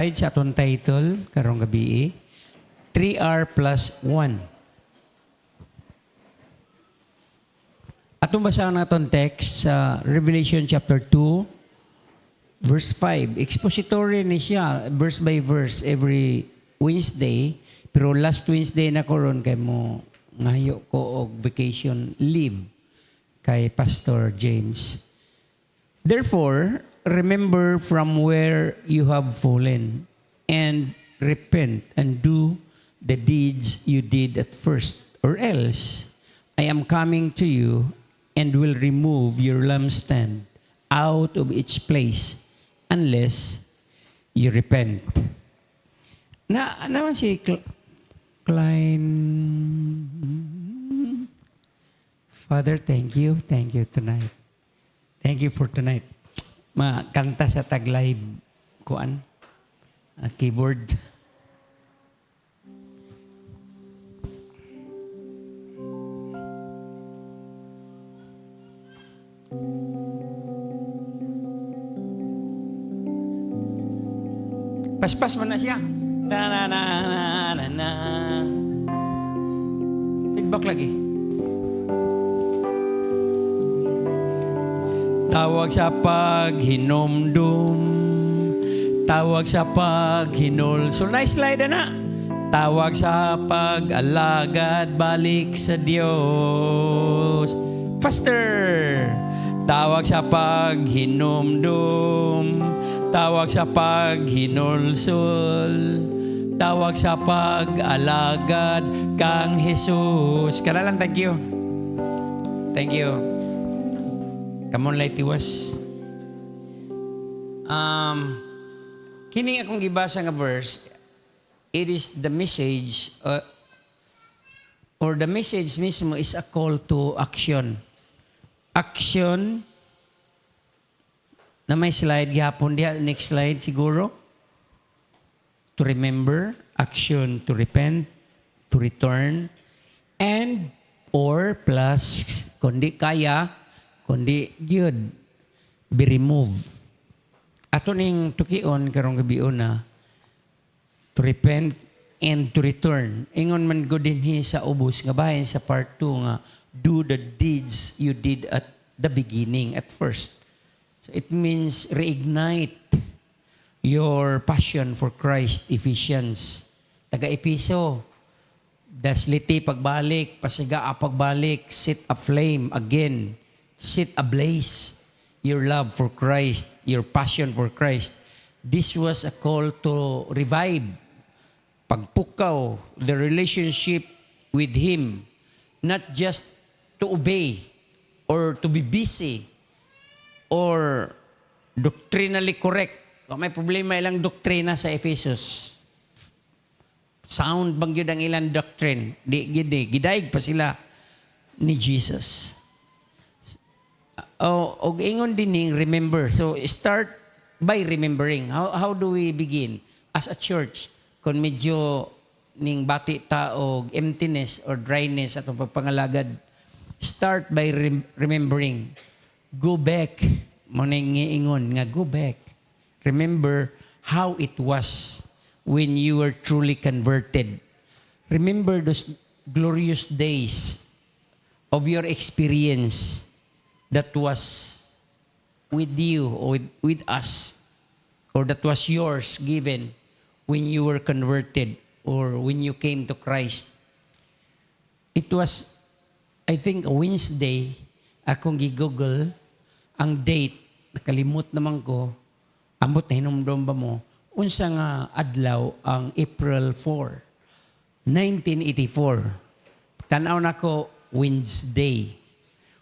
Ay sa atong title karong gabi 3R plus 1. Atong basahan naton text sa Revelation chapter 2 verse 5. Expository ni siya verse by verse every Wednesday, pero last Wednesday na karon kay mo ngayo ko og vacation leave kay Pastor James. Therefore, remember from where you have fallen and repent and do the deeds you did at first, or else I am coming to you and will remove your lampstand out of its place unless you repent. Naman si Klein. Father, thank you. Thank you tonight. Thank you for tonight. Makanta sa tag-live kuan keyboard. Paspas mo na siya. Na. Feedback lagi. Tawag sa paghinomdum, tawag sa paghinol. So nice slide na. Tawag sa pag-alagad, balik sa Diyos. Faster! Tawag sa paghinomdum, tawag sa paghinolsol, tawag sa pag-alagad kang Jesus. Kana lang, thank you. Thank you. Come on, Lighty was. Kini akong gibasa nga verse, it is the message, or the message mismo is a call to action. Action, na may slide gihapon diha, next slide siguro. To remember, action to repent, to return, and or plus, kundi kaya, kundi gyud be removed. Ato ning tukion karong gabi na to repent and to return. Ingon man gud dinhi sa ubos nga bahin sa part 2 nga do the deeds you did at the beginning, at first. So it means reignite your passion for Christ. Ephesians taga-Episo, dasliti pagbalik, pasiga pagbalik, set a flame again. Set ablaze your love for Christ, your passion for Christ. This was a call to revive, pagpukaw, the relationship with Him, not just to obey or to be busy or doctrinally correct. May problema ilang doktrina sa Ephesus. Sound bang yun ang ilang doctrine? Gidaig pa sila ni Jesus. Og ingon din remember. So start by remembering. How do we begin? As a church, kung medyo ning bati ta og emptiness or dryness atong pagpangalagad, start by remembering. Go back. Mo ning ingon nga go back. Remember how it was when you were truly converted. Remember those glorious days of your experience that was with you or with us, or that was yours given when you were converted or when you came to Christ. It was, I think, a Wednesday, akong gigoogle ang date, nakalimot naman ko, ambot na hinumdum ba mo, unsa nga adlaw ang April 4, 1984. Tanaw na ko, Wednesday.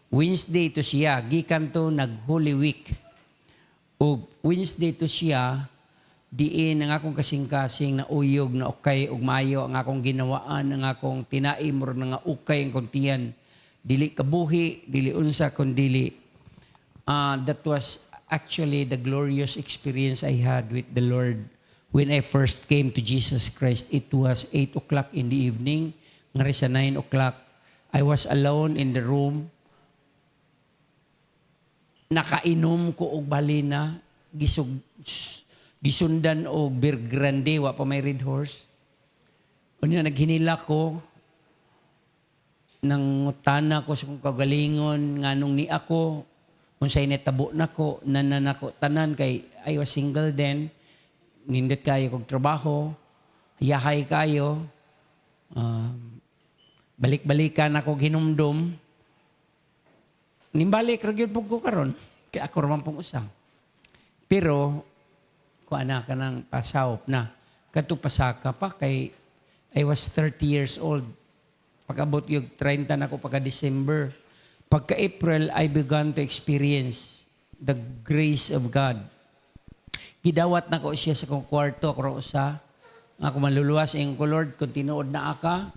Wednesday to siya, gikan to nag-Holy Week. O Wednesday to siya, diin ang akong kasing-kasing na uyog na ukay ug maayo ang akong ginawaan, ang akong tinaim or nga ukay ang kuntiyan. Dili kabuhi, dili unsa kun dili. That was actually the glorious experience I had with the Lord when I first came to Jesus Christ. It was 8 o'clock in the evening, ngari sa 9 o'clock. I was alone in the room. Nakainom ko og balina, gisug gisundan og Beer Grande, wa pa may Red Horse. Unya naghinila ko, nangutana ko sa kong kagalingon, nganong ni ako, kung sa'y netabo na ko, nanan ako tanan, kay I was single then, nindot kayo kong trabaho, yahay kayo, balik-balikan ako ginumdum, nimbalik, ragyod po ko karon, kaya ako raman pong usang. Pero, kung anak ka ng pasawop na, katupasaka pa, kay I was 30 years old. Pag-abot yung 30 na ako pagka-December. Pagka-April, I began to experience the grace of God. Gidawat na ko siya sa kong kwarto, ako sa ako maluluwas ang ko, Lord, kung tinuod na aka,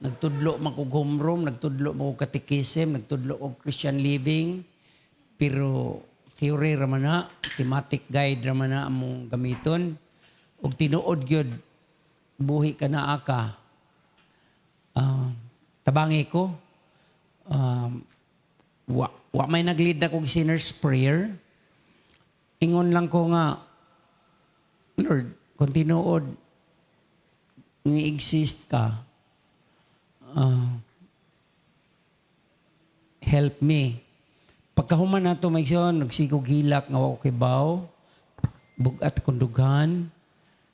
nagtudlo man kong homeroom, nagtudlo man kong katikism, nagtudlo kong Christian living, pero theory raman na, thematic guide raman na among gamiton, og tinuod gyud buhi ka na aka, tabangi ko, wa may naglid na kong sinner's prayer, ingon lang ko nga, Lord, kung tinuod, ni-exist ka, help me. Pagkahuman na ito, may siyon, nagsigog hilak, nga ako kibaw, bugat kundughan,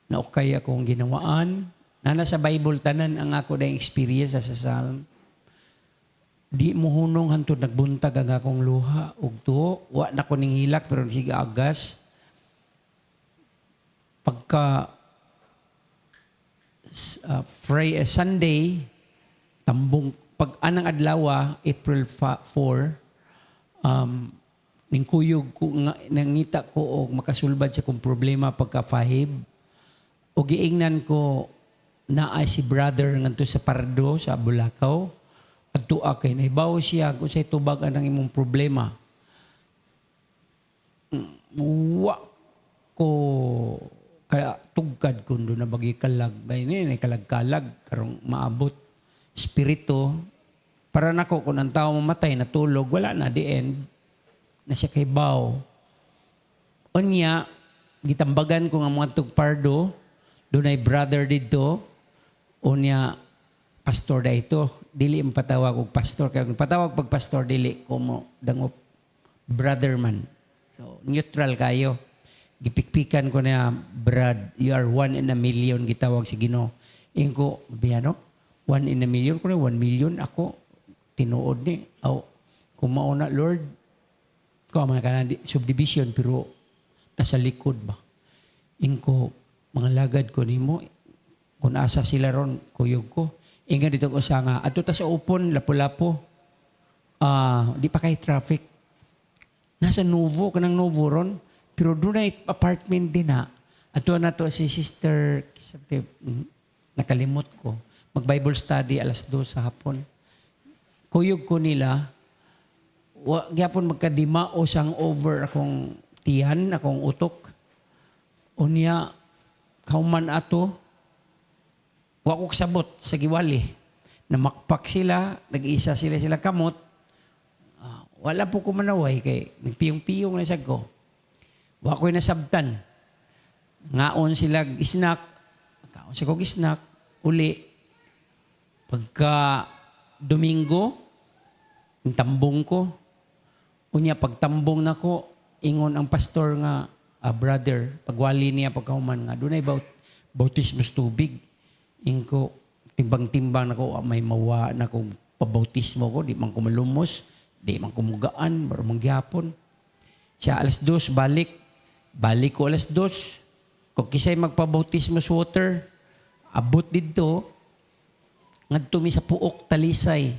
na okay akong ginawaan. Nana sa Bible, tanan ang ako na experience sa Psalm. Di mo hunong hantod nagbuntag ang akong luha, ug tuo, wa na ko ning hilak, pero sige agas. Pagka Sunday, tambong, pag anang adlaw, April 4, ning kuyog ko nangita ko og makasulbad sa kong problema pagka 5 o giingnan ko na ay si brother ngadto sa Pardo sa Bulacau adto kay nahibaw siya kung say tubag anang imong problema. Wa ko kaya tugkad kundo na bagi kalag bay ni kalag-kalag karong maabot espiritu para nako kung ang tao mamatay natulog wala na the end na siya kay baw. Unya, gitambagan ko nga mga tugpardo, doon ay brother dito, unya, pastor da ito, dili ang patawag og pastor, kaya kung patawag pag pastor, dili ko mo dangop brother man. So, neutral kayo. Gipikpikan ko na, Brad, you are 1 in a million, gitawag si Ginoo. Ingin ko, biyano, 1 in a million, ko na 1 million, ako, tinuod ni. Kung mauna, Lord, ko mga kanang subdivision pero nasa likod ba. Ingko mga lagad ko nimo kung asa sila ron kuyog ko. Inga dito ko sa nga adto ta sa upon lapu-lapu. Di pa kay traffic. Nasa Novo kanang Novo ron pero doon ay apartment din na. Adto na to si sister nakalimot ko. Mag-Bible study alas 2 sa hapon. Kuyog ko nila gyapon magkadima o sang over akong tiyan, akong utok. Unya, kauman ato, wa ko sabot sa giwali. Namakpak sila, nag-isa sila kamot. Wala po ko manaway kay nagpiyong-piyong na ko. Wa ko'y nasabtan. Ngaon sila snack, kaon siya kong snack, uli. Pagka Domingo, tambong ko, unya pagtambong nako ingon ang pastor nga brother pagwali niya pagkahuman nga dunay bautismo sa tubig ingko timbang-timbang nako may mawa nako pabautismo ko di man ko malumos di man ko mugaan baro mangyapon siya alas 2 balik ko alas 2 kung kisay magpabautismo sa water abot didto ngadto mi sa puok Talisay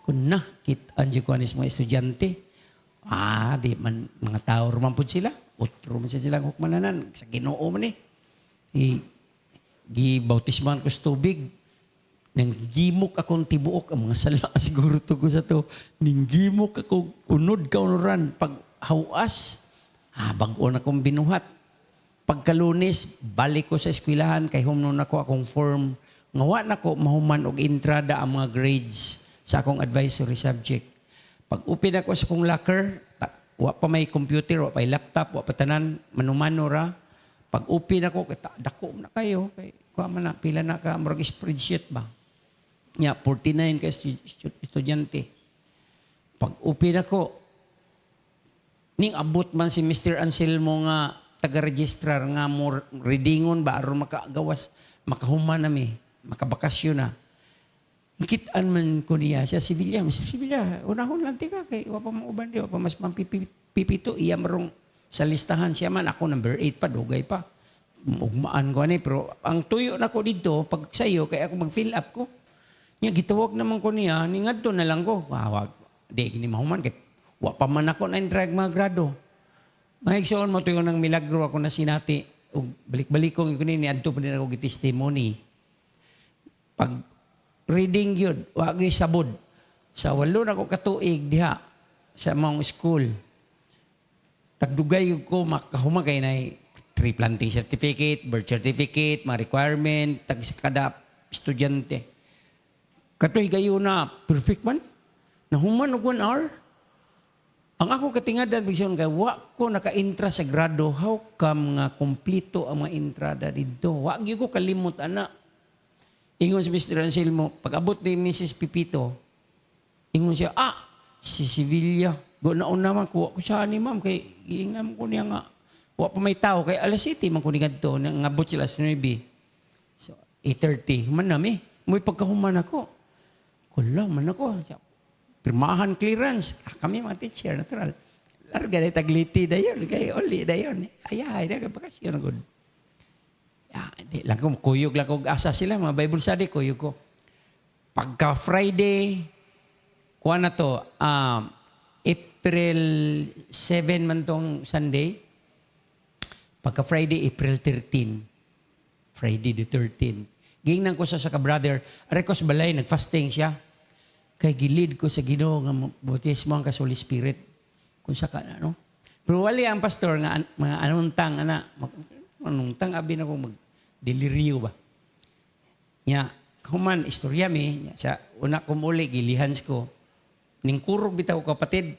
kun kit anjo ko anis mga estudyante. Di man, mga tao man po sila. Otro man sila hukmananan. Sa Ginoo man Gibautisman ko sa tubig. Nang gimok akong tibuok. Ang mga sala siguro to ko sa to. Nang gimok ako unod kaunuran. Pag hawas, bago na akong binuhat. Pagkalunes, balik ko sa eskwelahan. Kay humnon ako akong form. Ngawa na ko mahuman og entrada ang mga grades sa akong advisory subject. Pag upin ako sa kong locker, wa pa may computer, wa pa may laptop, wa pa tanan, manumano ra. Pag upin ako, dako na kayo. Kay, kuha man na, pila na ka, marag spreadsheet ba? 49 ka estudyante. Pag upin ako, ning abot man si Mr. Anselmo nga taga-registrar nga mo readingon ba aron makagawas makahuman nami makabakasyon na kitaan man ko niya siya si Villa Mr. Villa unahon lang tika kay wa pa mauban di wa pa mas pipito iya marong sa listahan siya man ako number 8 pa dugay pa ugmaan ko ani pero ang tuyo na ko dito pag sayo kay ako mag-fill up ko nya gitawag naman ko niya ni ngadto na lang ko wag di gini mahuman kay wa pa man ako na drag mga grado. Mahigsoon mo ito yung ng milagro ako na sinati. O balik-balik kong ikunin ni Adto pa din ako testimony. Pag reading yun, wag yung sabod. Sa 8 na ako katuig diha sa mga school. Tagdugay ko makahuma kay na tree planting certificate, birth certificate, mga requirement, tag sa kada estudyante. Katoy gayo na perfect man. Nahuman og 1 hour. Ang ako katingadan, bisyon kay wa ko naka-intra sa grado, how come nga kumplito ang mga entrada dito? Wa gyud ko kalimot ana. Ingon si Mr. Anselmo, pag abot ni Mrs. Pipito, ingon siya, si Sevilla, go na naman ko siya ni ma'am, kay iingam ko niya nga, wa pa may tao, kay alas 7, man ko ni gadto, nang abot sila sa 9. So, 8:30, man nami, may pagkahuman ako. Kula man ako, pirmahan clearance. Kami mga teacher, natural. Larga na tagliti na yun. Kaya oli na yun. Ayahay na kapakasyon. Di lang ko, kuyog lang kong asa sila. Mga Bible study, kuyog ko. Pagka Friday, kuha na to, April 7 man tong Sunday. Pagka Friday, April 13. Friday the 13. Gingnan ko sa ka-brother. Arekos balay, nag-fasting siya. Kay gilid ko sa Ginoo nga bautismo ang Holy Spirit. Kung sa kana, no? Pero wali ang pastor nga mga anuntang anuntang abi na ko mag-deliryo ba. Nya, human istorya mi, sa una ko muli gilihans ko. Ning kurog bitaw kapatid.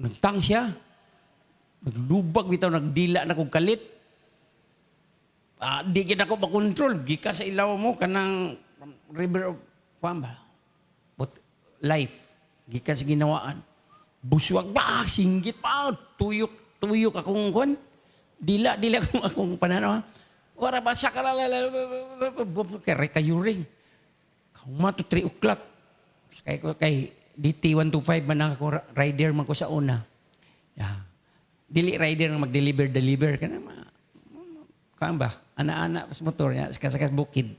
Nagtang siya. Naglubag bitaw nagdila na kog kalit. Di kita ko makontrol. Gika sa ilaw mo kanang river of Pamba. Life. Gikan sa ginawaan. Buswag ba? Singgit pa. Tuyok akong kon. Dila akong pananaw. Wala ba siya kalala. Kayo ring. Kauma to 3 o'clock. Kay DT 125 man ako rider man ko sa una. Dili rider nga mag-deliver. Kana ba? Ana-ana sa motor niya. Sa bukid.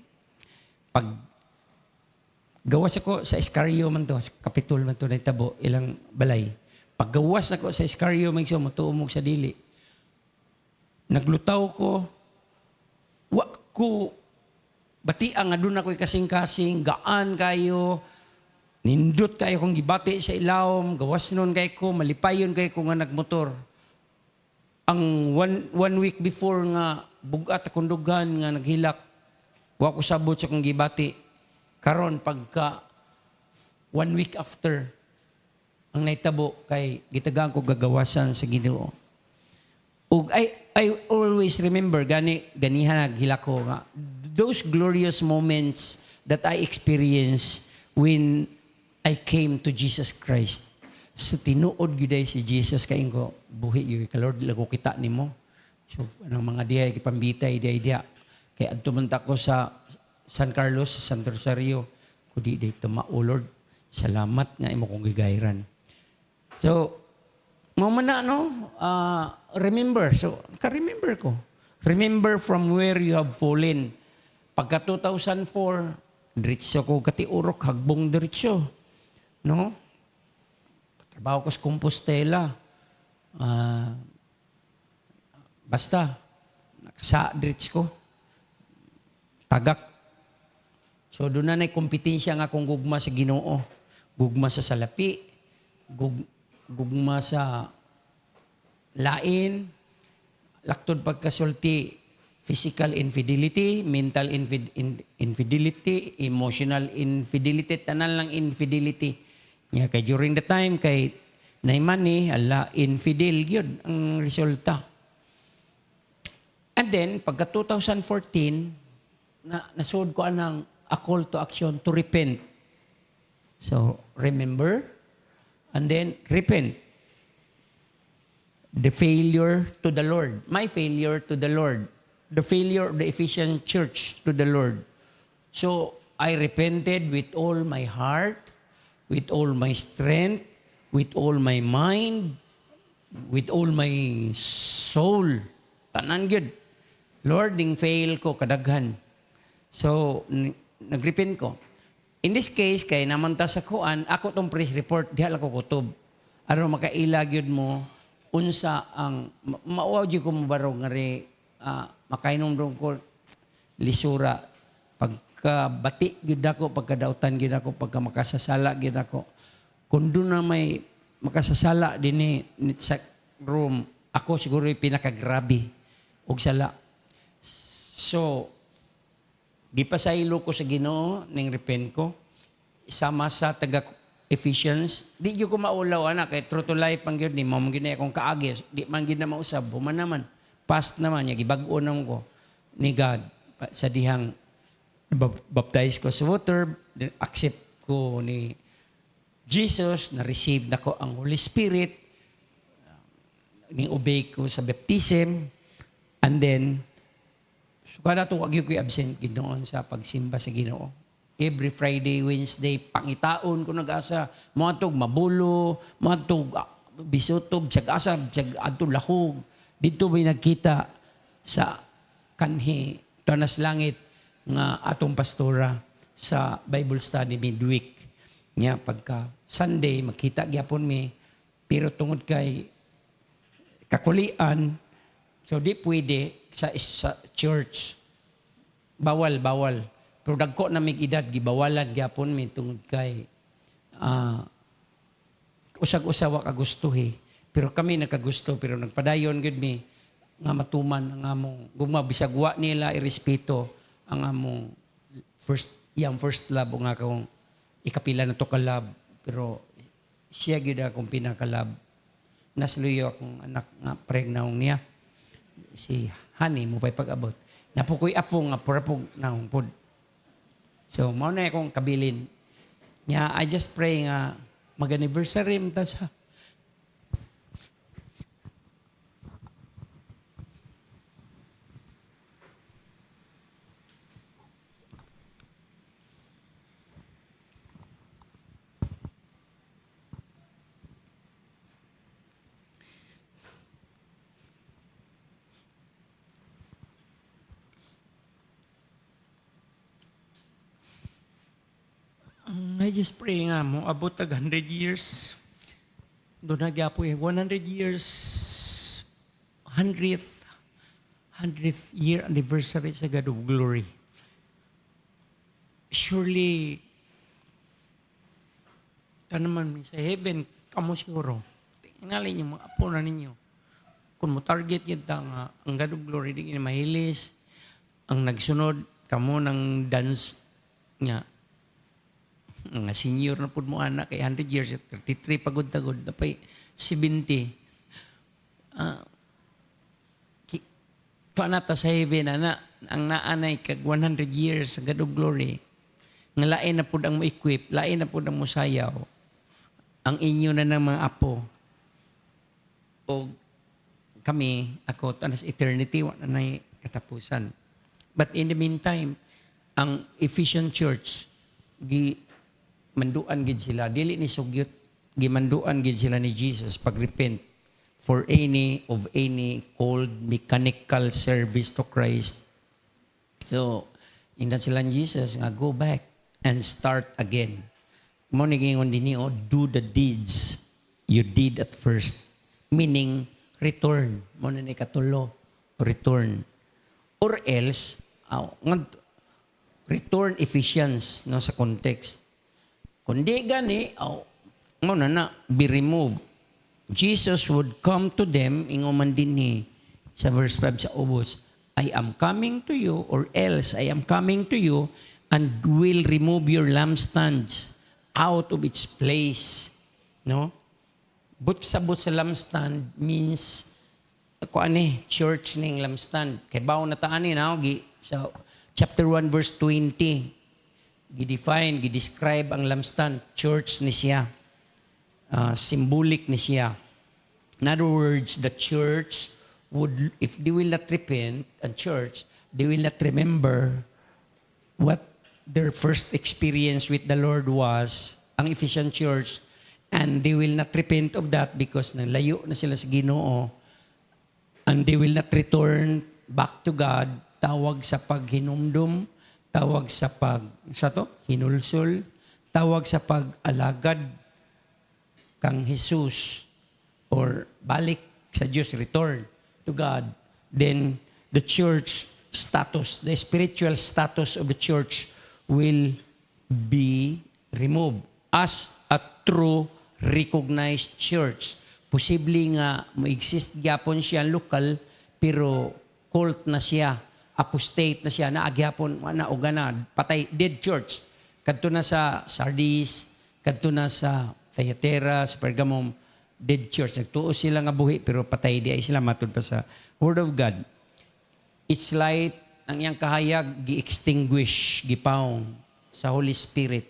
Pag gawas ako sa Escario man to, sa Kapitol man to na itabo, ilang balay. Paggawas ako sa Escario, may siya matuumog sa dili. Naglutaw ko, batiang nga doon ako'y kasing-kasing, gaan kayo, nindot kayo kong gibati sa ilawom, gawas nun kayo ko, malipayon kayo ko nga nagmotor. Ang one week before nga, bugat akong dugan nga naghilak, wa ko sabot sa kong gibati. Karon pagka 1 week after ang naitabo kay gitagaan ko gagawasan sa Ginoo. Ug I always remember ganihan naghila ko nga those glorious moments that I experienced when I came to Jesus Christ. Sa tinuod gyud si Jesus kay ko buhi gyud ka Lord lago kita nimo. So anong mga diay gipambitay diay kay adto man ta ko sa San Carlos, San Rosario, kudi dito maulord. Salamat nga imo kong gigayran. So, mamana remember. So, ka-remember ko. Remember from where you have fallen. Pagka 2004, diretso ko katiurok, hagbong diretso. No? Trabaho ko sa Compostela. Basta, nakasa diretso ko. Tagak. So doon na kompetensya nga kung gugma sa Ginoo, gugma sa salapi, gugma sa lain, laktod pagkasulti, physical infidelity, mental infidelity, emotional infidelity, tanan lang infidelity. Kaya kay during the time kay naimani, ala infidel yun ang resulta. And then, pagka 2014, nasud ko anang a call to action to repent. So, remember, and then repent. The failure to the Lord. My failure to the Lord. The failure of the Ephesian church to the Lord. So, I repented with all my heart, with all my strength, with all my mind, with all my soul. Tanan gyud. Lord, ding fail ko kadaghan. So, nagrepent ko. In this case, kay namanta sa kuan, ako tong press report, diha lang ko kutob. Ano makailag yun mo, unsa ang, mauaw di ko mabarog nga rin, makainom doon ko, lisura, pagkabati gid ako, pagkadautan gid ako, pagka makasasala gid ako. Kung doon na may makasasala din sa room, ako siguro yung pinakagrabe og sala. So, gipasaylo ko sa Ginoo ning repent ko. Sama sa taga Ephesians, di gyud ko maulaw anak kay true to life pang gyud ni mao man gyud akong kaagis, di man gyud na mausab, human naman. Past naman nya gibag-o nam ko ni God sa dihang baptize ko sa water, accept ko ni Jesus, na receive nako ang Holy Spirit, ning obey ko sa baptism, and then so kada to wag ko absent ginoon sa pagsimba sa Ginoo. Every Friday, Wednesday, pangitaon ko nag-asa, matog mabulo, matog bisutob, sag-asa, sag-adto lahog. Dito may nagkita sa kanhi, tanas langit nga atong pastora sa Bible study midweek. Nya pagka Sunday, magkita gyapon mi, pero tungod kay kakulian, so di pwede sa church. Bawal. Pero dagko na mig edad, gibawalan gyapon mi tungod kay usag-usawa kagustuhi. Pero kami nakagusto, pero nagpadayon gud mi nga matuman ang among gumabisagwa nila irespeto ang among first love o nga akong ikapila na to ka love. Pero siya gud akong pinaka-love. Nasluyo akong anak nga pregnawng niya. Si Honey mo pa'y pag-abot. Napukoy apo nga purapog naong pod. So, mao na akong kabilin. Nya, I just pray nga mag-anniversary mta sa I just pray nga mo, abot tag 100 years. Doon nagyapo 100 years, 100th year anniversary sa God of Glory. Surely, naman sa heaven, kamo siguro. Tingalin niyo, mga apo na ninyo. Kung mo target yun nga, ang God of Glory, di mahilis, ang nagsunod, kamo ng dance nga, nga senior na po mo anak, kay 100 years, 33 pagod-tagod, napay 70. Tuanata sa heaven, ang naanay kag 100 years sa God of Glory, nga lain na po ang mo equip, lain na po ang mo sayaw, ang inyo na ng mga apo, o kami, ako, tanas eternity, wala na katapusan. But in the meantime, ang Ephesian Church, manduan gid sila, dili ni sugyot, gimanduan gid sila ni Jesus pag-repent for any cold mechanical service to Christ. So, indan sila ni Jesus nga go back and start again. Mo ni gingon dinhi do the deeds you did at first, meaning return. Mo ni katulo, return. Or else, return Ephesians no sa context. Kundi gani, be removed. Jesus would come to them, inguman din ni, sa verse 5 sa ubos, I am coming to you, or else I am coming to you, and will remove your lampstands out of its place. No? But sa lampstand means ako ani church ning Lamstan. Kay bawo na taan ni na sa chapter 1 verse 20. Gidefine, gidescribe ang Lamstan, church ni siya. Symbolic ni siya. In other words, the church would, if they will not repent, and church, they will not remember what their first experience with the Lord was, ang Ephesian church, and they will not repent of that because nalayo na sila sa Ginoo, and they will not return back to God, tawag sa paghinumdum, tawag sa hinulsol, tawag sa pag-alagad kang Jesus, or balik sa Diyos, return to God, then the church status, the spiritual status of the church will be removed as a true recognized church. Posible nga mo-exist gyapon siya lokal, pero cult na siya, apostate na siya, naagyapon, naugana, patay, dead church. Kadto na sa Sardis, kadto na sa Thyatira, sa Pergamum, dead church. Nagtuo sila nga buhi, pero patay di ay sila matod pa sa Word of God. It's light, ang iyang kahayag, gi-extinguish, gipaong sa Holy Spirit.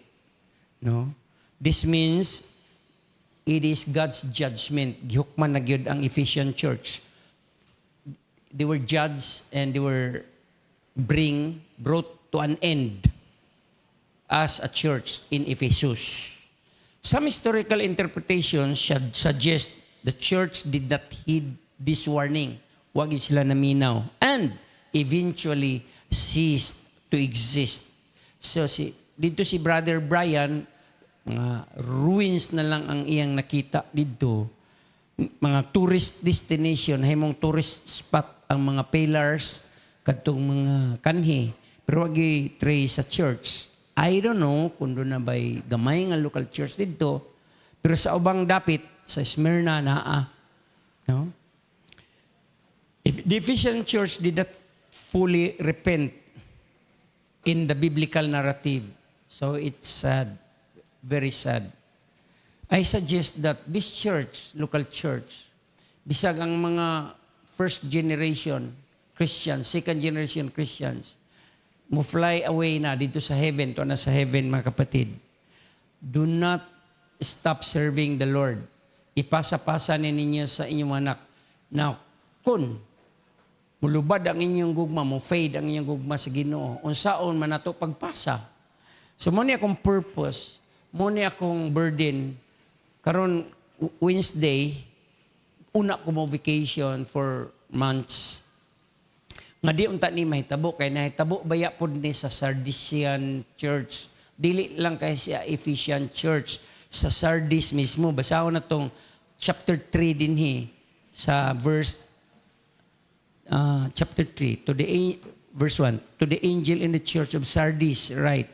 No? This means, it is God's judgment. Gihukman na gyud ang Ephesian church. They were judged and they were brought to an end as a church in Ephesus. Some historical interpretations should suggest the church did not heed this warning. Wag sila naminaw. And eventually ceased to exist. So dito si Brother Brian, mga ruins na lang ang iyang nakita dito. Mga tourist destination, himong tourist spot ang mga pillars, katong mga kanhi. Pero wag i-trace sa church. I don't know kung doon na ba'y gamay nga local church dito, pero sa ubang dapit, sa Smyrna naa. No? If the Ephesian church did not fully repent in the biblical narrative, so it's sad, very sad. I suggest that this church, local church, bisag ang mga first generation Christians, second generation Christians, mo fly away na dito sa heaven, to na sa heaven mga kapatid. Do not stop serving the Lord. Ipasa-pasa ninyo sa inyong anak. Now, kun mulubad ang inyong gugma, mo fade ang inyong gugma sa Ginoo, unsaon man nato pagpasa. So mo ni akong purpose, mo ni akong burden. Karon Wednesday, una ko mo vacation for months. Nga di unta ni mahitabo, kay nahitabo baya po ni sa Sardisian Church. Dili lang kay sa Ephesian Church. Sa Sardis mismo, basahon na tong chapter 3 dinhi sa verse chapter 3 to the verse 1. To the angel in the church of Sardis, right?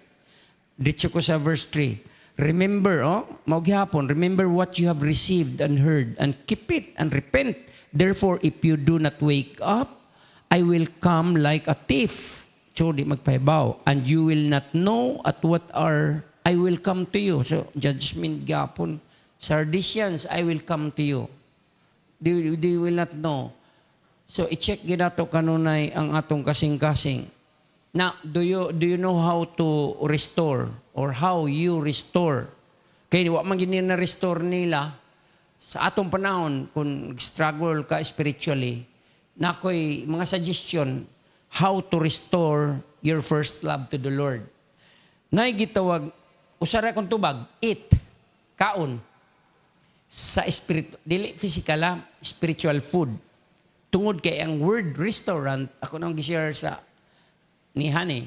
Dito ko sa verse 3. Remember, maugihapon, remember what you have received and heard, and keep it and repent. Therefore, if you do not wake up, I will come like a thief. So, di magpahibaw. And you will not know at what hour I will come to you. So, judgment gapon. Sardisians, I will come to you. They will not know. So, i-check ginato kanunay ang atong kasing-kasing. Now, do you know how to restore or how you restore? Kaya wa man gini na restore nila sa atong panahon kung struggle ka spiritually. Na ako'y mga suggestion how to restore your first love to the Lord. Nay gitawag usara kong tubag, eat, kaon sa spirit, dili physical, spiritual food. Tungod kay ang word restaurant, ako nang gi-share sa ni Hani,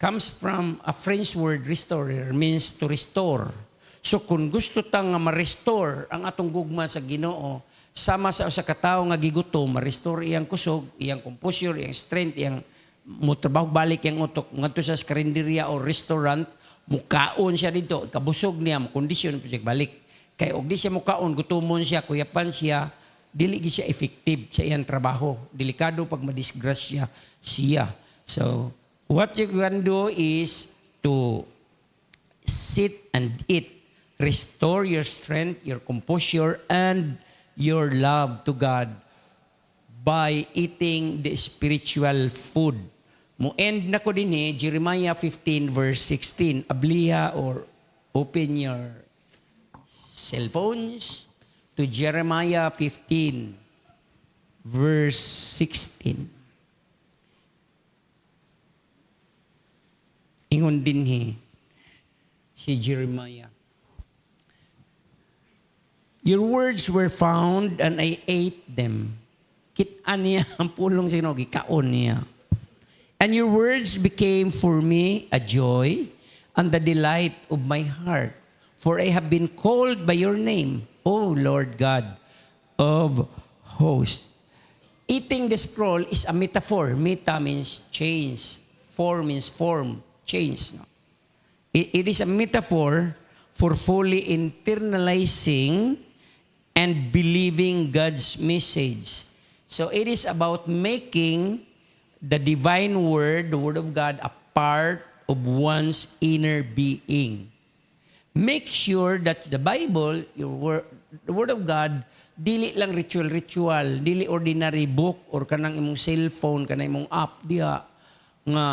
comes from a French word restorer, means to restore. So kung gusto tang ma-restore ang atong gugma sa Ginoo, sama sa usa ka tawo nga gigutom, ma-restore iyang kusog, iyang composure, iyang strength, iyang mutrabaho balik iyang utok ngadto sa karinderya o restaurant, mukaon siya dito, kabusog niya, kondisyon pa siya balik. Kay og di siya mukaon, gutumon siya, kuyapan siya, dili gi siya effective sa iyang trabaho. Delikado pag madisgrasya siya. So, what you can do is to sit and eat, restore your strength, your composure, and your love to God by eating the spiritual food. Mo end na ko din Jeremiah 15 verse 16. Abliha or open your cell phones to Jeremiah 15 verse 16. Ingon din si Jeremiah. Your words were found and I ate them. Kitaan niya ang pulong sino, gikaon niya. And your words became for me a joy and the delight of my heart. For I have been called by your name, O Lord God of hosts. Eating the scroll is a metaphor. Meta means change. For means form, change. It is a metaphor for fully internalizing and believing God's message. So it is about making the divine word, the word of God, a part of one's inner being. Make sure that the Bible, the word of God, dili lang ritual, dili ordinary book or kanang imong cellphone, kanang imong app diha nga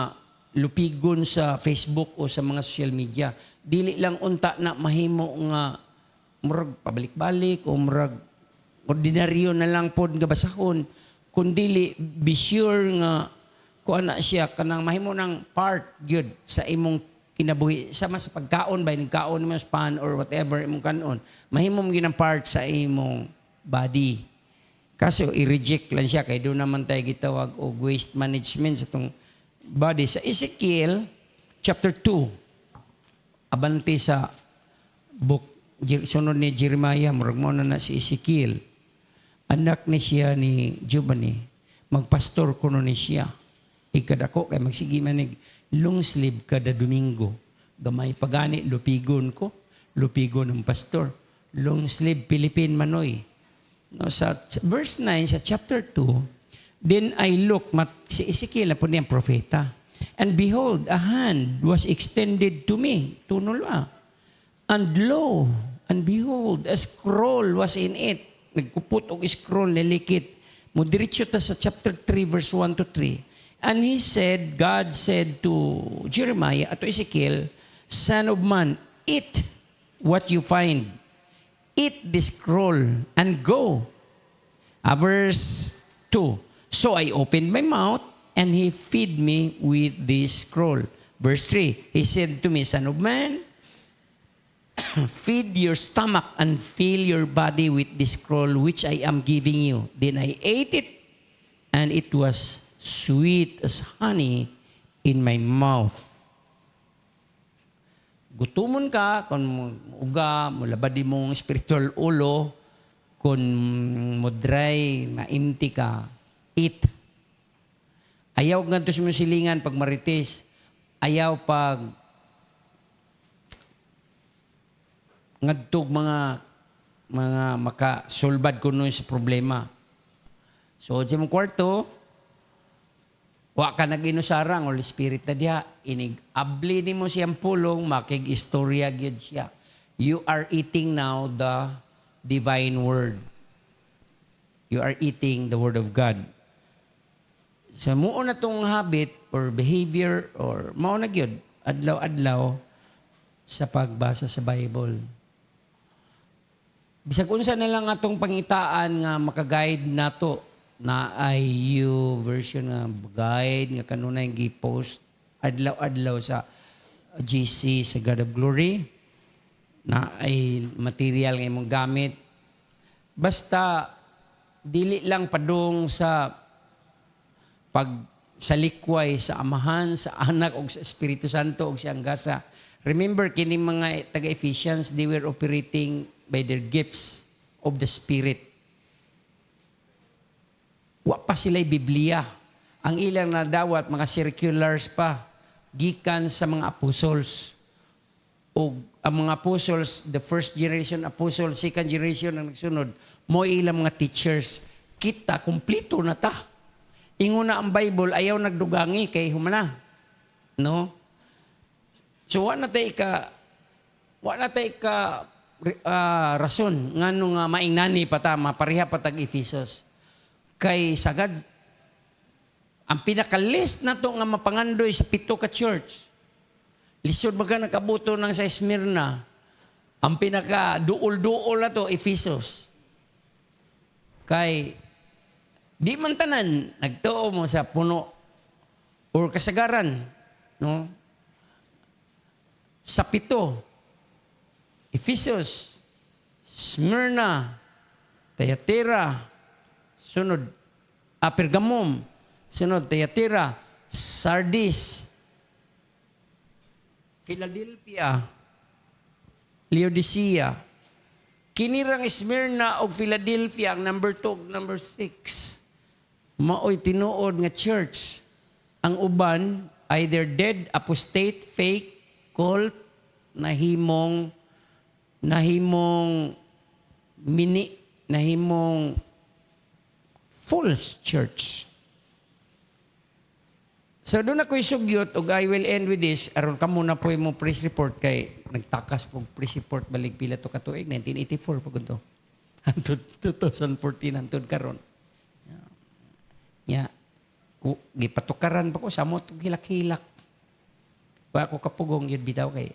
lupigon sa Facebook o sa mga social media. Dili lang unta na mahimo nga murag pabalik-balik o murag ordinaryo na lang pod nga basahon, kundi be sure nga kuan na siya kanang mahimo ng part gyud sa imong kinabuhi sama sa pagkaon ba nagkaon mo span or whatever imong kanon, mahimo mo ginang part sa imong body. Kaso i-reject lang siya kay doon naman tayo gitawag og waste management sa tong body. Sa Ezekiel chapter 2 abante sa book sunod ni Jeremiah, murag mo na si Ezekiel. Anak ni siya ni Giovanni. Magpastor kuno ni siya. Ikadako kay magsigi manig long sleeve kada Domingo. Gamay pagani lupigon ko. Lupigon ng pastor. Long sleeve Philippine Manoy. No, sa verse 9 sa chapter 2, then I look, si Ezekiel na po niyang propeta. And behold, a hand was extended to me. Tunol And lo, and behold, a scroll was in it. Nagkupot og scroll, nilikit. Mudiretso ta sa chapter 3, verse 1 to 3. And he said, God said to Jeremiah, at to Ezekiel, Son of man, eat what you find. Eat the scroll and go. Verse 2. So I opened my mouth and he fed me with this scroll. Verse 3. He said to me, Son of man, feed your stomach and fill your body with this scroll which I am giving you. Then I ate it, and it was sweet as honey in my mouth. Gutumon ka, kung uga, mulabad mong spiritual ulo, kung mudray, maimti ka, eat. Ayaw ganito sa mga silingan pag marites. Ayaw pag ngadtog mga makasulbad kuno sa problema. So sa mong kwarto, wa ka nag-inusarang Holy Spirit na diha, inig-abli ni mo siyang pulong, makig-istorya gyud siya. You are eating now the divine word. You are eating the word of God. Sa muo na tong habit or behavior or mao na gyud adlaw-adlaw sa pagbasa sa Bible. Bisag unsa na lang atong pangitaan nga maka-guide nato na ay version nga guide nga kanunay gi-post adlaw-adlaw sa GC sa God of Glory na ay material nga imong gamit. Basta dili lang padung sa sa likway sa Amahan, sa Anak ug sa Espiritu Santo ug siyang gasa. Remember kini mga taga-Ephesians, they were operating by their gifts of the Spirit. Wa pa sila'y Biblia. Ang ilang nadawat, mga circulars pa, gikan sa mga apostles. O ang mga apostles, the first generation apostles, second generation ang nagsunod, mo ilang mga teachers. Kita, kumplito na ta. Ingon na ang Bible, ayaw nagdugangi kay humana. No? So, wa na tayo ka rason nga nung maingnani pa ta, mapareha pa tag Ephesus. Kay sagad, ang pinaka-list na to nga mapangandoy sa 7 ka church. Lisod baga nakabuto ng sa Smyrna. Ang pinaka-duol-duol na to, Ephesus. Kay, di man tanan, nagtuo mo sa puno or kasagaran, no? Sa 7, Ephesus, Smyrna, Thyatira, sunod, Pergamum, sunod, Thyatira, Sardis, Philadelphia, Laodicea. Kinirang Smyrna o Philadelphia, ang number 2, number 6. Maoy tinuod nga church. Ang uban, either dead, apostate, fake, cult, nahimong false church. So doon ako isugyot, ug I will end with this, aron ka muna po mo press report kay nagtakas po press report balik pila to katuig, 1984 po to. Hantod 2014 hantod karon. Ya, gipatukaran pa ko samot hilak-hilak. Wa ko kapugong yun bitaw kay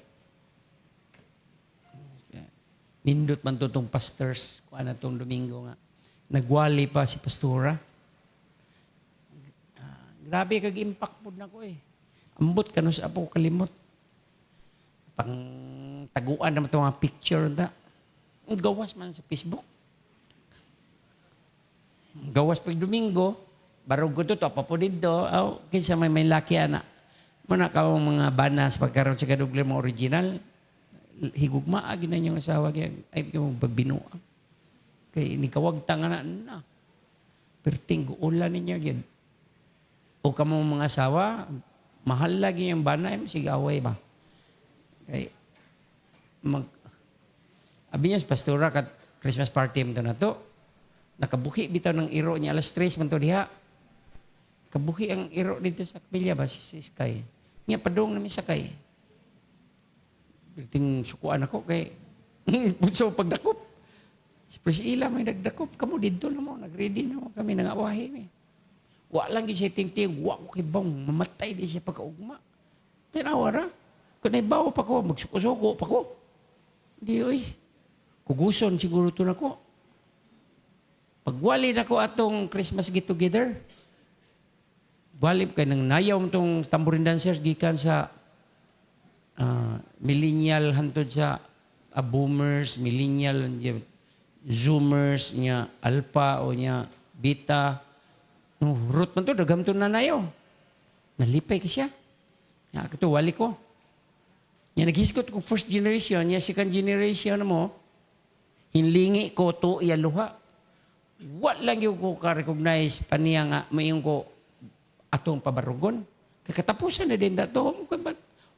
nindot man to tong pastors kuan na tong Domingo nga. Nagwali pa si pastora. Grabe kag impact pod na ko eh. Ambot kanos apo kalimot. Pang taguan naman itong mga picture na. Ang gawas man sa Facebook. Gawas pag Domingo, barog ko to, apa po dito, kinsa may laki ana. Muna ka mga banas pagkaroon sa kadugli mo original, higugma, na yung asawa, ay yung bagbinuang. Kaya inikawag tanga na. Perting ulan ninyo, yan. O kamo mga asawa, mahal lagi yung bana, sige away ba? Kaya, abi niya, pastora, kat Christmas party mo na to, nakabuhi bitaw ng iro niya, alas 3 man to diha. Kabuhi ang iro dito sa kapilya ba, si Sky. Niya, padong namin sakay. Bilting sukuan ako kay, so pagdakop, si Priscilla may nagdakop, kamo dito na mo, nag-ready na mo kami, nangawahi mi. Wa lang yung siya ting-ting, wa ko kibang, mamatay di siya pagkaugma. Tinawara, kung naibaw pa ko, magsuko-suko pa ko. Di oy, kuguson siguro ito na ko. Pagwali na ko atong Christmas get-together, walip kay nang nayaw itong tambourine dancers gikan sa millennial hantod sa boomers, millennial, zoomers, niya alpha o niya beta. No, root man to, dagam to na nayaw. Nalipay ka siya. Nga ito, wali ko. Niya naghiskot ko first generation, niya second generation mo, hinlingi ko to iyaluha. What lang yung ko ka-recognize pa niya nga, mayroon ko atong pabarugon. Katapusan na din dato.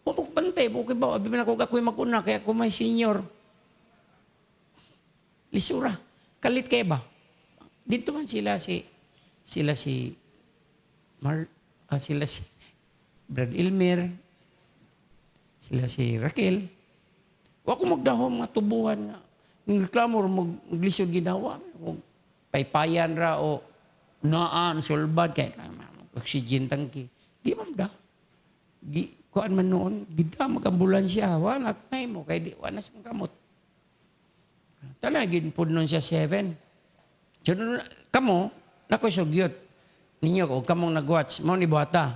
Huwag mo bantay. Huwag ba? Abi man ako mag-una. Kaya ako may senior. Lisura. Kalit kayo ba? Dito man sila si Brad Ilmer. Sila si Raquel. Huwag ko magdahom mga tubuhan nga. Ng reklamo, maglisod ginawa. Paypayan ra o naan, sulbad. Kaya oxygen tangki. Di mamda. Kuan man noon, gida mag-ambulansya. Wala na mo. Kaya di, wala sang kamot. Talagin po noon siya 7. So, kamo, nako sugyot. Ninyo ko, kamong nag-watch. Mo ni Buhata.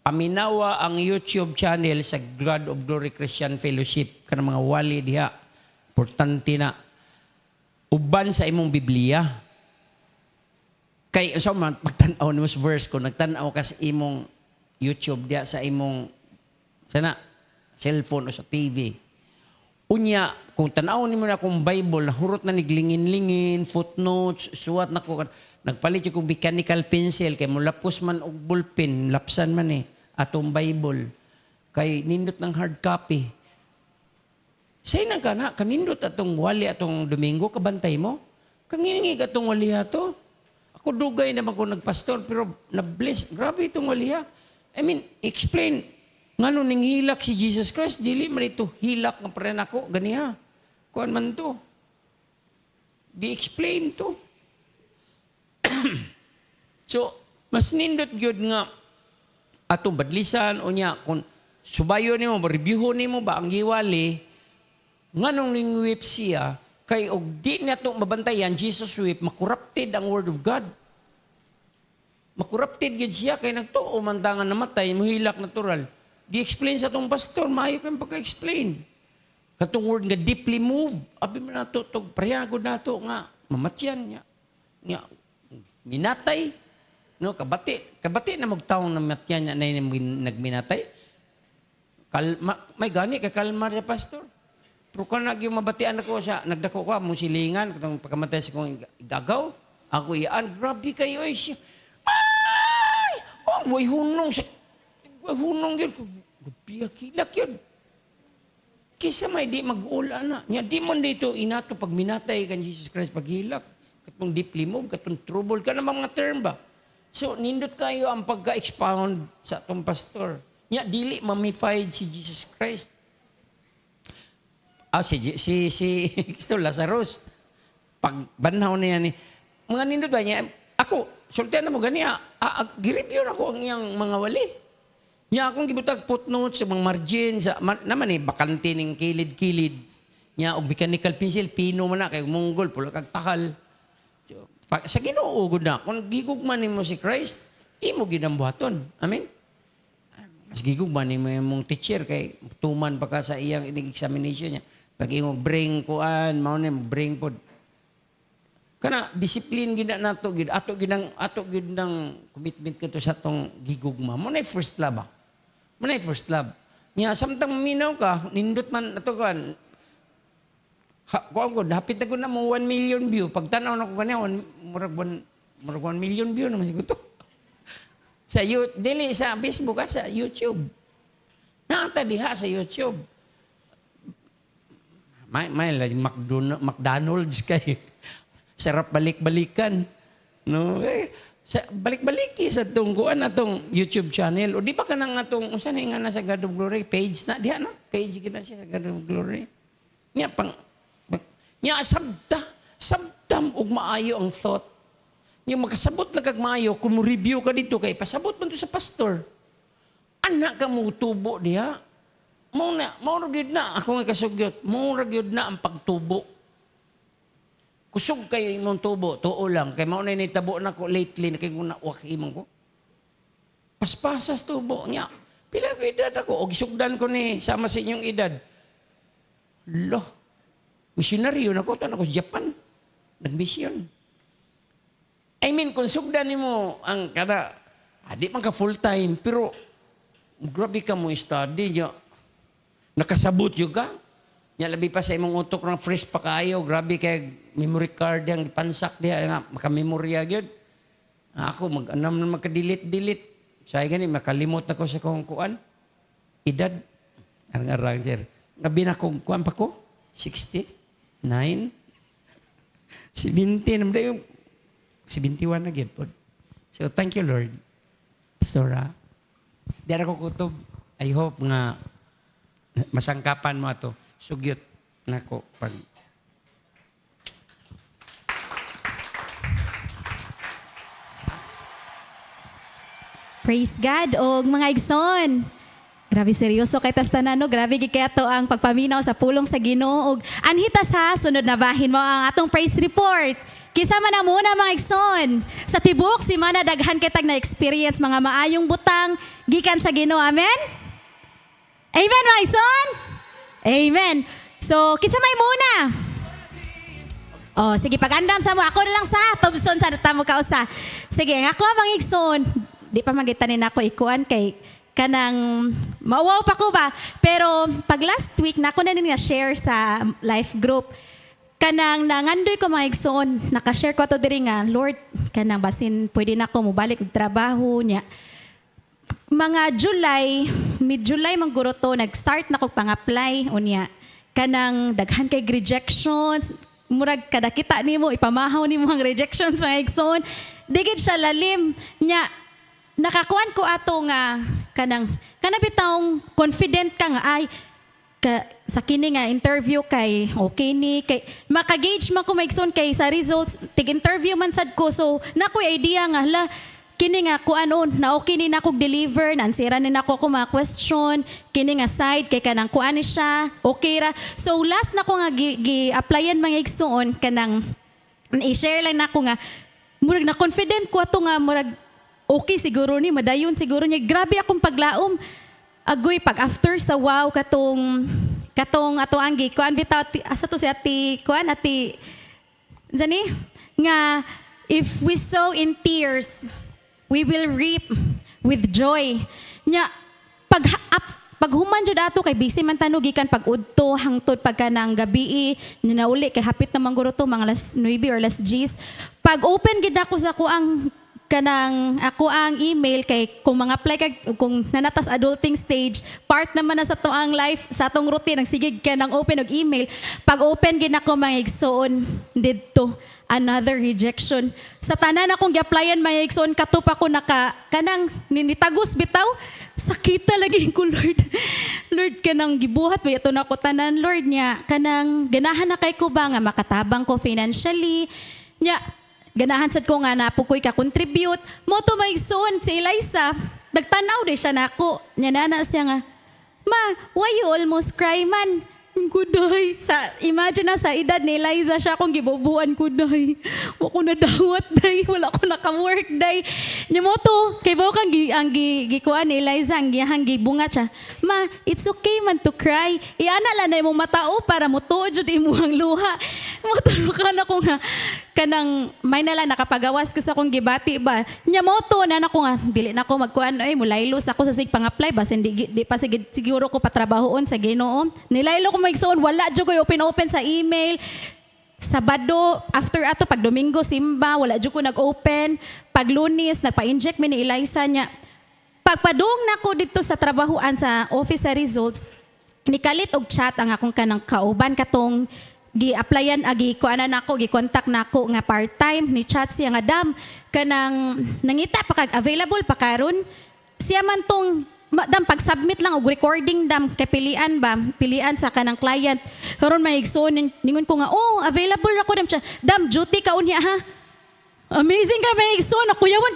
Paminawa ang YouTube channel sa God of Glory Christian Fellowship. Kanang mga wali diha. Importante na. Uban sa imong Biblia. Kay so man pagtan-aw news verse ko nagtan-aw ka sa imong YouTube dia sa imong sana cellphone o sa TV. Unya kung tan-aw nimo na akong Bible nahurot na niglingin-lingin, footnotes, suwat nako nagpalit ko mechanical pencil kay mulapos man og ballpen, lapsan man atong Bible. Kay nindot ng hard copy. Say na ka na kanindot atong wali atong Domingo kabantay mo. Kangingig atong wali ato. Ako dugay naman ko nagpastor, pero na-bless. Grabe itong waliha. I mean, explain. Nga nung hilak si Jesus Christ, dili man ito hilak ng paren ako. Ganiha. Kuan man to. Di-explain to. So, mas nindot gyud nga atong badlisan o niya kung subayo nimo, reviewon nimo ba ang giwali nganong ning whip siya kay og di nato mabantayan Jesus whip makorrupted ang word of God. Makorrupted gyud siya kay nagtuo man tangan namatay muhilak natural. Di explain sa tong pastor, maayo kay pagka-explain. Katong word nga deeply moved, abi man nato tog prayagod nato nga mamatyan nya minatay no kabati na magtaong na matyan na nagminatay may gani kay kalmar sa pastor pero kung yung mabatian ako siya nagdako ko mo silingan katong pagkamatay sa kong gagaw ako iyan grabe kayo ay siya ay way hunong yun biya kilak yun kisa may di mag-ula na nya di man dito inato pag minatay kan Jesus Christ paghilak katong deeply move katong trouble ka na mga term ba. So, nindot kayo ang pagka-expound sa atong pastor. Nya, dili mamified si Jesus Christ. Si Kristo Lazarus. Pag banhaw na yan, mga nindot ba niya, ako, sultihan na mo gani, gireview na ko ang iyang mga wali. Nya, akong gibutag footnotes sa mga margin, naman bakante ng kilid-kilid. Nya, og mechanical pencil, pino man na, kay munggol, pula kag takal. Sa Ginoo gud na kung gigugman nimo si Christ imo ginambuhaton amen mas gigugman nimo imong teacher kay tuman pa ka sa iyang examination niya pag imo bring kuan mao ni bring pod kana discipline gid nato gid ato gid nang commitment kadto sa tong gigugma mo na first love mo na first love nya samtang minaw ka nindot man ato kan hapit na ko na mo 1 million view. Pag tanaw na ko kanya, murag 1 million view naman siguro to. Dili sa Facebook, sa YouTube. Nakata diha sa YouTube. May McDonald's kayo. Sarap balik-balikan. No? Balik-balik sa tungkuan na tong YouTube channel. O di ba ka nang atong, saan nga na sa God of Glory? Page na, diha na. Page ka na siya sa God of Glory. Nya sabdam ug maayo ang thought. Nya makasabot lang kag maayo kung review ka dito kay pasabot man to sa pastor. Anak ka mo tubo diha. Mao ra gyud na ako nga kasugyot. Mao ra gyud na ang pagtubo. Kusog kayo imong tubo, tuo lang kay mao na nitabo na ko lately na kay na imong ko. Paspasas tubo nya. Pila ko edad ako og sugdan ko ni sama sa inyong edad. Lo. Misyonaryo na ko, ako sa Japan. Nag-mission. I mean, kung sugdan mo ang kada, di man ka full-time, pero grabe ka mo study nyo. Nakasabot yun ka. Nya labi pa sa imong utok ng fresh pa kayo. Grabe kay memory card yang pansak diya. Makamemorya yun. Ako, mag-anam na magka-delete. Saya gani, makalimot na ko sa kong kuan. Edad. Arang-arang, sir. Gabi na kong kuan pa ko. 60. 9, 17, 71 na gid po. So, thank you, Lord. Pastora, dara ko kutob. I hope nga masangkapan mo ato. Sugyot na ko pag... Praise God og mga igsoon. Grabe seryoso kay tas tanan no, grabe gid kay ato ang pagpaminaw sa pulong sa Ginoo. Anhitas ha, sunod na bahin mo ang atong praise report. Kisa man na muna mga igsoon. Sa tibok si mana daghan kitag na experience mga maayong butang gikan sa Ginoo. Amen. Amen mga igsoon. Amen. So, kisa may muna. Oh, sige pagandam sa mo. Ako na lang sa Thompson sa tamo kausa. Sige, ako mga igsoon. Di pa magitanin ako ikuan kay kanang mawaw pa ko ba pero pag last week na ako na din share sa life group kanang nangandoy ko mga igsoon naka-share ko to diri nga Lord kanang basin pwede na ko mobalik og trabaho nya mga mid-July mangguro to nag-start na kog pang-apply unya kanang daghan kay rejections murag kada kita nimo ipamahaw nimo ang rejections mga igsoon digid siya lalim nya nakakuan ko ato nga kanang bitawng confident ka nga ay sa kini nga interview kay okay ni kay maka-gauge man ko maigsoon kay sa results tig-interview man sad ko so nakoy idea nga hala kini nga ko ano na okay ni nako deliver nansira ni nako ko mga question kini nga side kay kanang kuan ni siya okay ra so last na ko nga gi-applyan mga igsoon kanang i-share lang nako nga murag na confident ko ato nga murag okay siguro ni madayon siguro niya grabe akong paglaom agoy pag after sa wow katong ato ang kuan bitaw asa to si ati kuan ati zani nga if we sow in tears we will reap with joy nya pag human jud ato kay busy man tanog gikan pag udto hangtod pagka nang gabi nya nauli kay hapit na man guro to mga alas 9 or alas 10 pag open gid ako sa kuang kanang ako ang email kay kung mga apply kag kung nanatas adulting stage part naman na sa to ang life sa atong routine ang sigig ka ng open og email pag open gid ako mga igsoon didto another rejection sa tanan akong gi-applyan mga igsoon katup ako naka kanang ninitagos bitaw sakita lagi ko Lord Lord kanang gibuhat ba ito na ko tanan Lord nya kanang ganahan na kay ko ba nga makatabang ko financially nya ganahan sad ko nga napukoy ka contribute mo to maigsoon si Eliza nagtanaw di siya nako nya nana siya nga ma why you almost cry man kuday sa imagine na sa edad ni Eliza siya akong gibubuan kuday wa ko nadawat day wala ko naka-work day nya mo to kay bao kang gikuan ni Eliza ang gibunga siya ma it's okay man to cry iana la na imong matao para mo tuod jud imong luha mo to kana ko nga kanang may nala nakapagawas ko sa akong gibati ba nya mo to na nako nga dili na ko magkuan ay mulaylos ako sa sig pang-apply basta di pa siguro ko patrabahoon sa Ginoo nilaylo ko maigsoon wala jud ko open sa email Sabado after ato pag Domingo simba wala jud ko nag-open pag Lunes nagpa-inject mi ni Eliza nya pagpadung nako dito sa trabahoan sa office sa results nikalit og chat ang akong kanang kauban katong gi-applyan agi kuanan nako gi-contact nako nga part-time ni chat siya nga dam kanang nangita pa kag available pa karon siya man tong dam pag-submit lang og recording dam kay pilian sa kanang client karon maigsoon ningon ko nga oh available ako dam siya dam duty ka unya ha amazing ka maigsoon ako yawan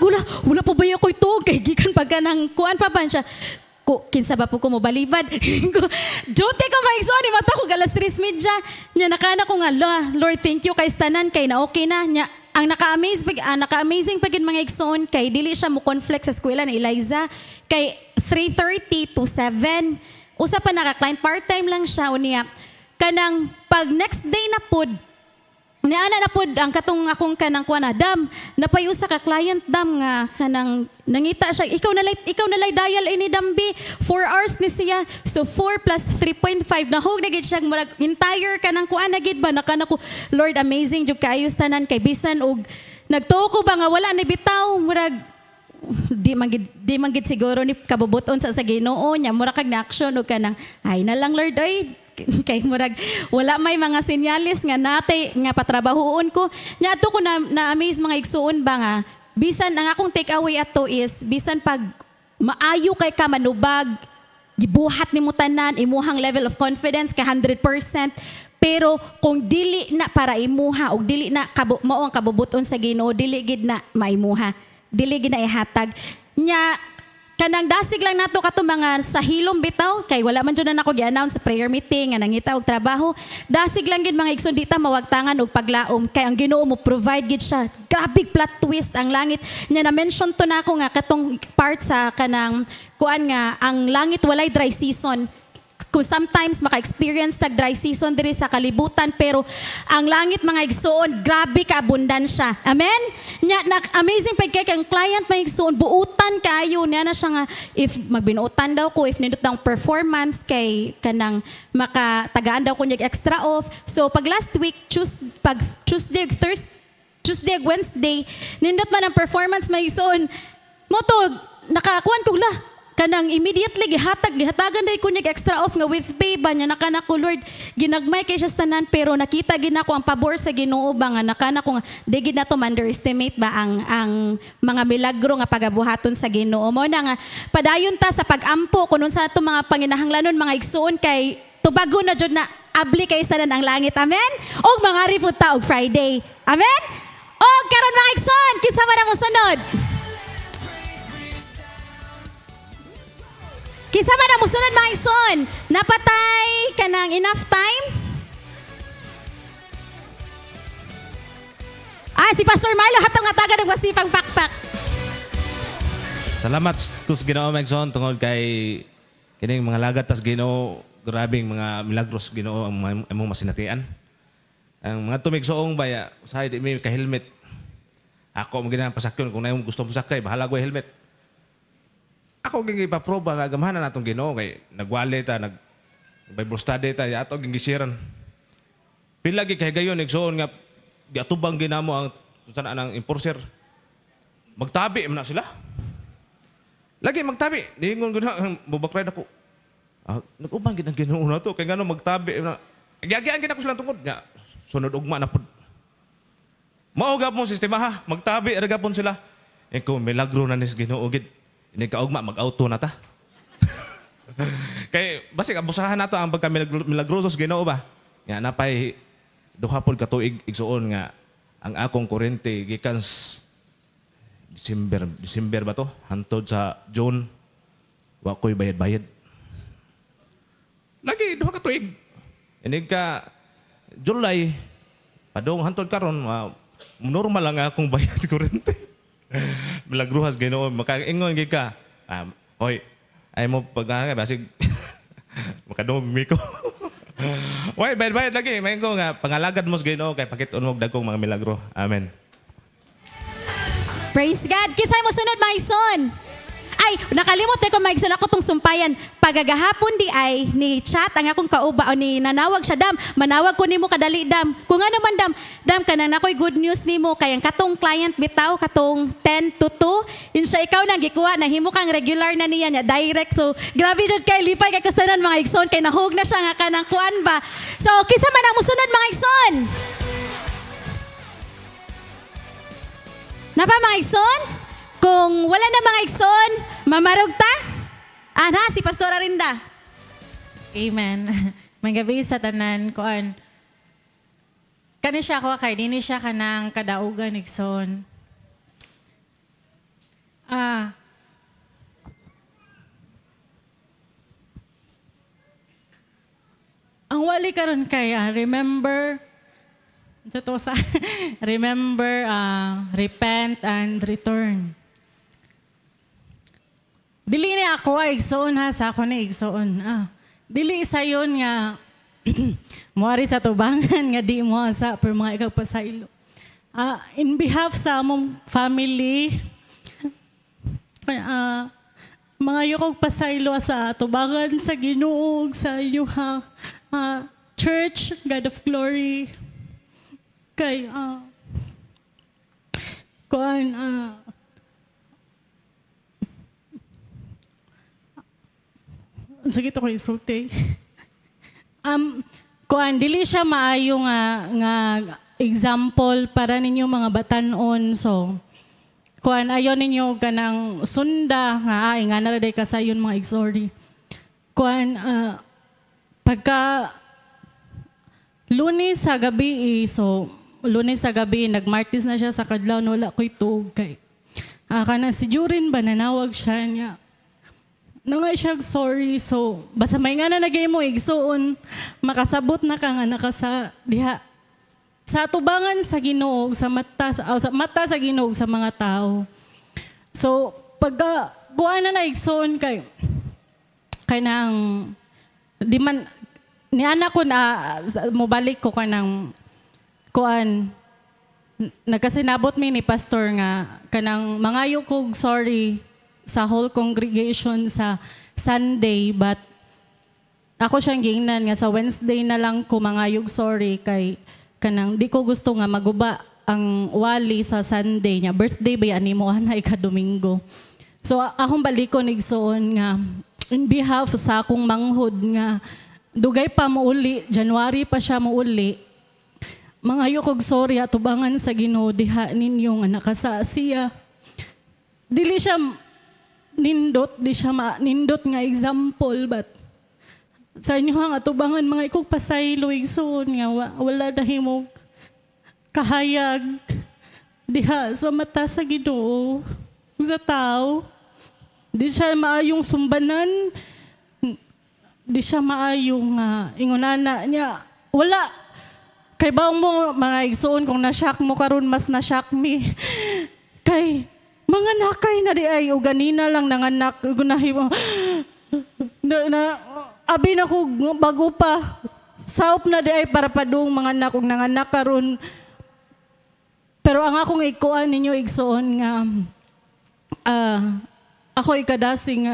wala pa ba ako ito kay gikan pag kanang kuan pa ban siya kinsa ba po ko mo balibad duty ko maigsoon ni mata ko galas 3:30 nya nakana ko nga Lord thank you kay tanan kay na okay na nya ang naka-amazing pagin mga igsoon kay dili siya mo conflict sa eskwela ni Eliza kay 3:30 to 7 usa pa naka-client part-time lang siya unya kanang pag next day na pod niana na pod ang katong akong kanang kuana dam napayusa ka client dam nga kanang nangita siya ikaw na lay dial ini dambi 4 hours ni siya so 4 plus 3.5 nahog na gid siya murag entire kanang kuana gid ba nakana ko Lord amazing jud kaayos tanan kay bisan og nagtuo ko ba nga wala ni bitaw murag di man gid siguro ni kabubuton sa Ginoo nya mura kag na action og kanang ay na lang Lord oy kay murag wala may mga senyalis nga natay nga patrabahoon ko nya ato ko na amaze mga igsuon ba nga bisan ang akong take away ato is bisan pag maayo kay ka manubag gibuhat nimo tanan imuhang level of confidence kay 100% pero kung dili na para imuha og dili na mao ang kabubuton sa Ginoo dili gid na maimuha dili gid na ihatag nya kanang dasig lang nato kato mga sa hilom bitaw kay wala man jud na nako gi-announce sa prayer meeting nga nangita og trabaho dasig lang gid mga igsoon dita mawagtangan og paglaom kay ang Ginoo mo provide gid siya grabe plot twist ang langit nya na mention to nako nga katong part sa kanang kuan nga ang langit walay dry season kung sometimes maka-experience tag dry season diri sa kalibutan pero ang langit mga igsoon grabe ka abundansya amen nya amazing pag kay ang client mga igsoon buutan kayo niya na siya nga if magbinuutan daw ko if nindot daw performance kay kanang makatagaan daw ko niya extra off so pag last week Tuesday Wednesday nindot man ang performance mga igsoon mo to nakakuan ko la kanang immediately gihatagan dai ko niya extra off nga with pay ba nya nakana ko Lord ginagmay kay siya tanan pero nakita gid nako ang pabor sa Ginoo ba nga nakana ko nga di gid nato underestimate ba ang mga milagro nga pagabuhaton sa Ginoo mo na nga padayon ta sa pagampo kunon sa ato mga panginahanglanon mga igsuon kay tubago na jud na abli kay sa ang langit. Amen? Og mga ripod ta og Friday. Amen? Og karon mga igsoon, kinsa man ang mosunod? Kinsa man ang mosunod mga igsoon? Napatay kanang enough time? Si Pastor Marlo hatong nga taga ng wasipang pakpak. Salamat kus Ginoo Megson tungod kay kining mga lagat tas Ginoo grabing mga milagros Ginoo ang imong masinatian. Ang mga tumigsoong baya usahay di may ka-helmet. Ako mo ginang pasakyon kung naimong gusto mo sakay bahala ko helmet. Ako ging ipaproba nga gamahanan natong Ginoo kay nagwali ta nag Bible study ta ato ging gisiran. Pila gi kay gayon igsoon nga giatubang ginamo ang sana nang enforcer. Magtabi man na sila. Lagi magtabi. Ningon ko na, mubakray na ko. Nag-ubang gid ang Ginoo na to. Kaya nga magtabi. Agyagyan gid ako silang tungkod. Nga, sunod ugma na po. Maugap mo sistema ha. Magtabi, aragapon sila. E ko, milagro na nis Ginoo gid. Hindi ka ugma, mag-auto na ta. Kaya, basig, abusahan na to ang pagka milagrosos Ginoo ba? Nga, napay, duhapon katuig igsuon nga, ang akong kurente, gikan December ba to? Hantod sa June, wa ko'y bayad-bayad. Lagi, duha ka tuig. Inig ka, July, padong hantod karon, normal lang akong bayad sa kurente. Milagruhas, Ginoo, makaingon ka, hoy, ay mo pag basig, makadungog mi ko. Wait, bayad lagi. May ko nga, pangalagad mo sa Ginoo kay pakiton mo dagkong mga milagro. Amen. Praise God. Kisay mo sunod, Maison. Ay, nakalimot na ko, Maison. Ako tong sumpayan. Pagagahapon di ay ni chat ang akong kauba o ni nanawag siya, Dam. Manawag ko ni mo kadali, Dam. Kung ano man, Dam, kanan ako'y good news ni mo. Kayang katong client bitaw, katong 10 to 2. Yun siya, ikaw nang gikuha. Nahimo kang regular na niya niya. Direct. So, grabe dyan kay lipay kay kustanan, mga igsoon. Kay nahug na siya nga kanang kuan ba. So, kinsa man ang musunod, mga igsoon? Napa mga igsoon? Kung wala na mga igsoon, mamarog ta? Si Pastor Arinda. Amen. Magabi sa tanan kuan. Kani siya ko kay dinhi siya kanang kadaugan igsoon. Ang wali karon kay remember remember, repent and return. Dili ni ako igsoon ha, sa ako na igsoon. Dili sa yun nga, muari sa tubangan nga di mo sa per mga ikaw pasaylo. In behalf sa among family, mga yukog pasaylo sa tubangan sa Ginoo sa yuha church, God of Glory, kay sige to ko insulting. Dili siya maayo nga example para ninyo mga batanon. So ayon ninyo kanang sunda nga nga naladay ka sa yun mga exordi. Pagka Lunes sa gabi Lunes sa gabi, nagmartis na siya sa kadlaw, wala ko'y tuog kay. Kana si Jurin ba, nanawag siya niya. Nga siya, sorry. So, basta may nga na nagay mo, igsoon, makasabot na ka nga nakasa, diha. Sa tubangan sa Ginoo, sa mata sa Ginoo sa mga tao. So, pagka, kuha na igsoon kay nang, di man, ni anak ko na, mubalik ko kanang, nagkasinabot mi ni pastor nga kanang mangayo kog sorry sa whole congregation sa Sunday, but ako siyang giingnan nga sa Wednesday na lang ko mangayog sorry kay kanang di ko gusto nga maguba ang wali sa Sunday niya. Birthday ba yan ni mo anay ka Domingo. So akong balikon igsoon nga in behalf sa akong manghod nga dugay pa mauli, January pa siya mauli. Mga yukog sorry at tubangan sa Ginoo diha ninyo nga nakasa siya. Dili siya nindot, di siya nindot nga example, but sa inyo nga atubangan mga ikog pasaylo igsoon nga wala na himong kahayag diha sa mata sa Ginoo sa tao. Di siya maayong sumbanan, di siya maayong ingunana niya. Wala. Kay ba mo mga igsoon kung na-shock mo karon mas na-shock me. Kay mga nakay na di ay o ganina lang nanganak gunahi mo. Abi na ko bago pa. Saup na di ay para padung mga anak kung nanganak karon. Pero ang akong ikuan ninyo igsoon nga ako ikadasing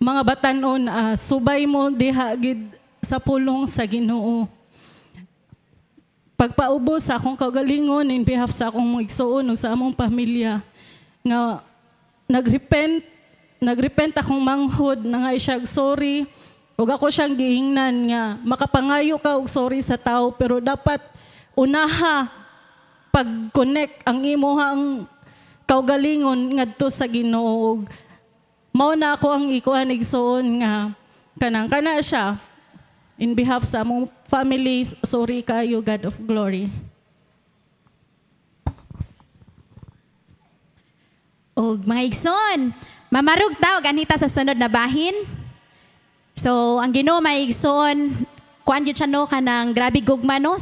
mga batanon subay mo diha gid sa pulong sa Ginoo. Pagpaubos sa akong kagalingon in behalf sa akong mga igsoon o sa among pamilya nga nagrepent akong manghod na nga siya sorry ug ako siyang giingnan nga makapangayo ka og sorry sa tao pero dapat unaha pag-connect ang imuhang kaugalingon ngadto sa Ginoo. Mao na ako ang ikuan igsoon nga kana siya in behalf sa among family, sorry kayo, God of glory. Og mga igsoon, mamarug ta og anita sa sunod na bahin. So ang Ginoo mga igsoon, kuan gyud siya no kanang grabe gugma no